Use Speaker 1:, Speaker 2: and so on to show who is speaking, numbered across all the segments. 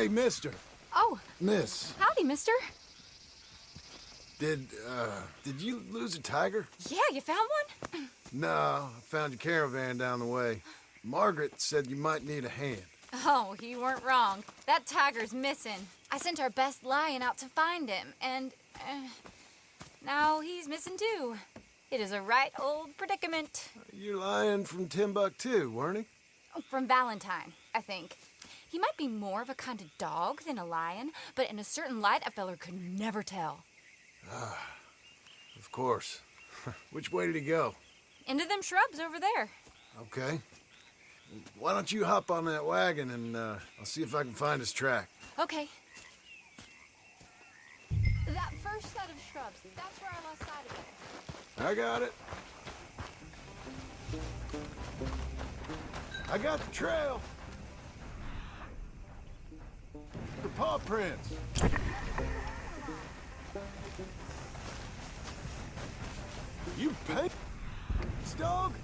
Speaker 1: Hey, mister.
Speaker 2: Oh,
Speaker 1: Miss.
Speaker 2: howdy, mister.
Speaker 1: Did you lose a tiger?
Speaker 2: Yeah, you found one?
Speaker 1: No, I found your caravan down the way. Margaret said you might need a hand.
Speaker 2: Oh, you weren't wrong. That tiger's missing. I sent our best lion out to find him, and now he's missing too. It is a right old predicament.
Speaker 1: You're lying from Timbuktu, weren't he?
Speaker 2: From Valentine, I think. He might be more of a kind of dog than a lion, but in a certain light, a feller could never tell.
Speaker 1: Of course. Which way did he go?
Speaker 2: Into them shrubs over there.
Speaker 1: Okay. Why don't you hop on that wagon and I'll see if I can find his track.
Speaker 2: Okay. That first set of shrubs, that's where I lost sight of it.
Speaker 1: I got it. I got the trail. The paw prints. You paint, dog?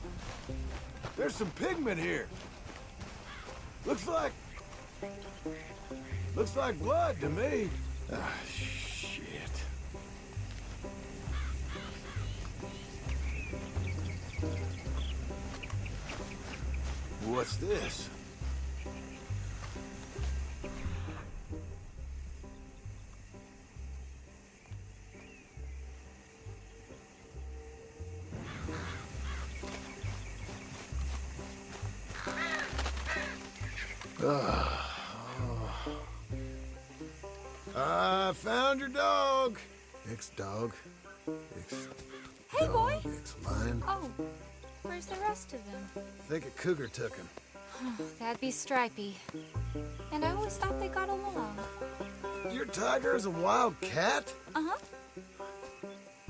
Speaker 1: There's some pigment here. Looks like blood to me. Ah, shit. What's this? I found your dog. Ex-dog.
Speaker 2: Hey, boy.
Speaker 1: Ex-lion.
Speaker 2: Oh, where's the rest of them?
Speaker 1: I think a cougar took him.
Speaker 2: That'd be Stripey. And I always thought they got along.
Speaker 1: Your tiger is a wild cat?
Speaker 2: Uh-huh.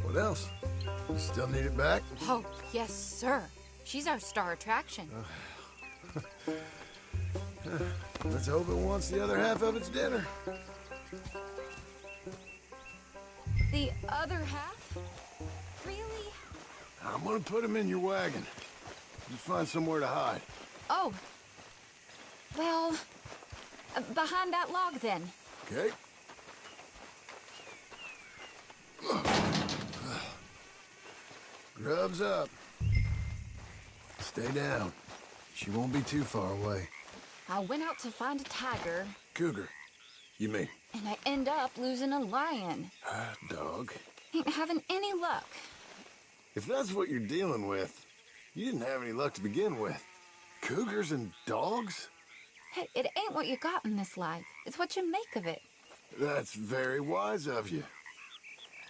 Speaker 1: What else? You still need it back?
Speaker 2: Oh, yes, sir. She's our star attraction.
Speaker 1: Let's hope it wants the other half of its dinner.
Speaker 2: The other half? Really?
Speaker 1: I'm gonna put him in your wagon. You find somewhere to hide.
Speaker 2: Oh. Well, behind that log, then.
Speaker 1: Okay? Grub's up. Stay down. She won't be too far away.
Speaker 2: I went out to find a tiger,
Speaker 1: Cougar, you mean?
Speaker 2: and I end up losing a lion.
Speaker 1: Dog.
Speaker 2: Ain't having any luck.
Speaker 1: If that's what you're dealing with, you didn't have any luck to begin with. Cougars and dogs?
Speaker 2: Hey, it ain't what you got in this life. It's what you make of it.
Speaker 1: That's very wise of you.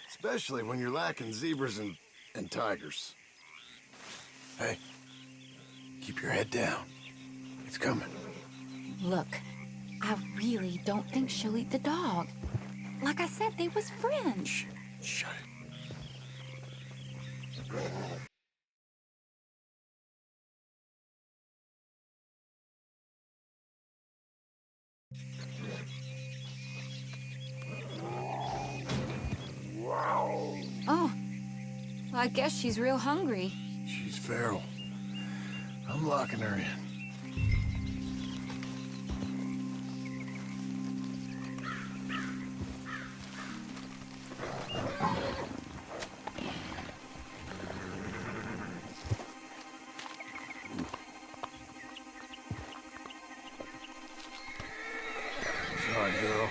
Speaker 1: Especially when you're lacking zebras and tigers. Hey, keep your head down. It's coming.
Speaker 2: Look, I really don't think she'll eat the dog. Like I said, they was friends.
Speaker 1: Shh, shut it.
Speaker 2: Oh, well, I guess she's real hungry.
Speaker 1: She's feral. I'm locking her in. Sorry, girl.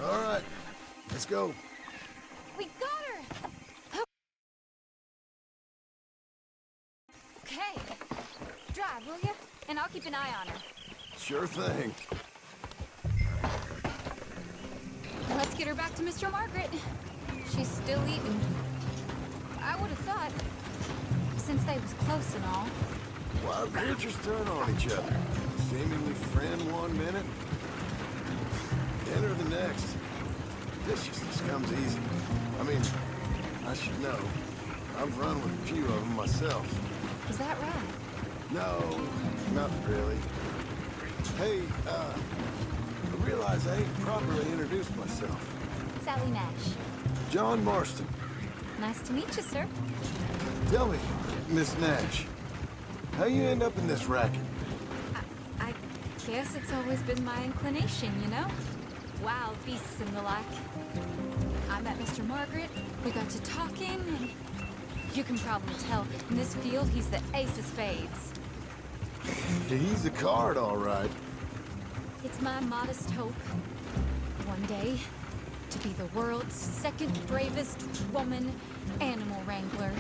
Speaker 1: All right, let's go.
Speaker 2: We got her! Okay. Drive, will you? And I'll keep an eye on her.
Speaker 1: Sure thing.
Speaker 2: Let's get her back to Mr. Margaret. She's still eating. I would have thought, since they was close and all.
Speaker 1: Wild creatures turn on each other. Seemingly friend one minute, dinner the next. Viciousness comes easy. I mean, I should know. I've run with a few of them myself.
Speaker 2: Is that right?
Speaker 1: No, not really. Hey, I realize I ain't properly introduced myself.
Speaker 2: Sally Nash.
Speaker 1: John Marston.
Speaker 2: Nice to meet you, sir.
Speaker 1: Tell me, Miss Nash, how you end up in this racket?
Speaker 2: Guess it's always been my inclination, you know? Wild beasts and the like. I met Mr. Margaret, we got to talking, and you can probably tell, in this field, he's the ace of spades.
Speaker 1: He's a card, all right.
Speaker 2: It's my modest hope, one day, to be the world's second bravest woman animal wrangler.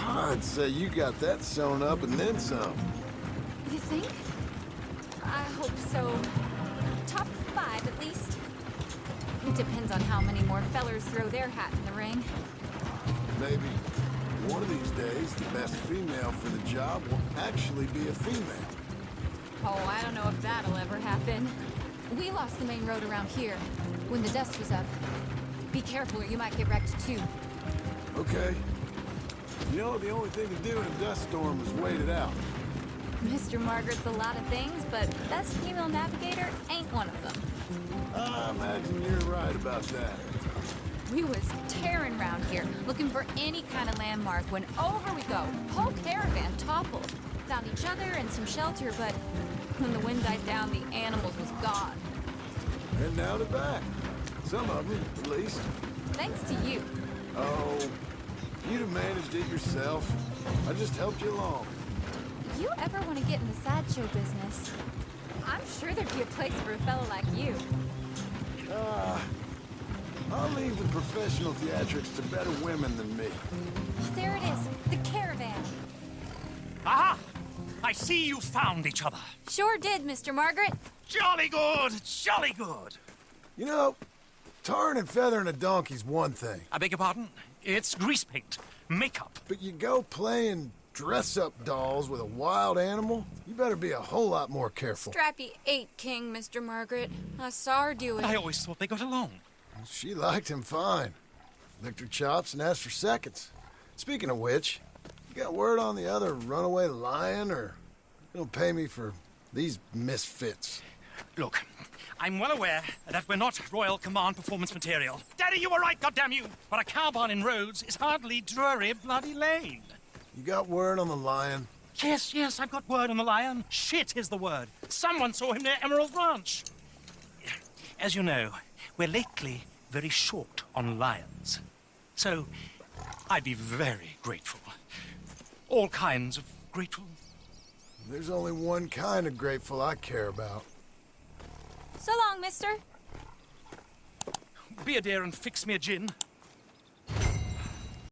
Speaker 1: I'd say you got that sewn up and then some.
Speaker 2: You think? I hope so. Top 5, at least. It depends on how many more fellers throw their hat in the ring.
Speaker 1: Maybe one of these days, the best female for the job will actually be a female.
Speaker 2: Oh, I don't know if that'll ever happen. We lost the main road around here when the dust was up. Be careful or you might get wrecked too.
Speaker 1: Okay. You know, the only thing to do in a dust storm is wait it out.
Speaker 2: Mr. Margaret's a lot of things, but best female navigator ain't one of them.
Speaker 1: I imagine you're right about that.
Speaker 2: We was tearing around here, looking for any kind of landmark when over we go. Whole caravan toppled. Found each other and some shelter, but when the wind died down, the animals was gone.
Speaker 1: And now they're back. Some of them, at least.
Speaker 2: Thanks to you.
Speaker 1: Oh, you'd have managed it yourself. I just helped you along.
Speaker 2: If you ever want to get in the sideshow business, I'm sure there'd be a place for a fellow like you.
Speaker 1: I'll leave the professional theatrics to better women than me.
Speaker 2: There it is, the caravan.
Speaker 3: Aha! I see you found each other.
Speaker 2: Sure did, Mr. Margaret.
Speaker 3: Jolly good, jolly good.
Speaker 1: You know, tarring and feathering a donkey's one thing.
Speaker 3: I beg your pardon? It's grease paint, makeup.
Speaker 1: But you go playing dress-up dolls with a wild animal, you better be a whole lot more careful.
Speaker 2: Strappy ate King, Mr. Margaret. I saw her do it.
Speaker 3: I always thought they got along.
Speaker 1: She liked him fine. Licked her chops and asked for seconds. Speaking of which, you got word on the other runaway lion, or you don't pay me for these misfits?
Speaker 3: Look, I'm well aware that we're not Royal Command performance material. Daddy, you were right, goddammit you! But a cow barn in Rhodes is hardly Drury Bloody Lane.
Speaker 1: You got word on the lion?
Speaker 3: Yes, I've got word on the lion. Shit is the word. Someone saw him near Emerald Ranch. As you know, we're lately very short on lions. So, I'd be very grateful. All kinds of grateful.
Speaker 1: There's only one kind of grateful I care about.
Speaker 2: So long, mister.
Speaker 3: Be a dear and fix me a gin.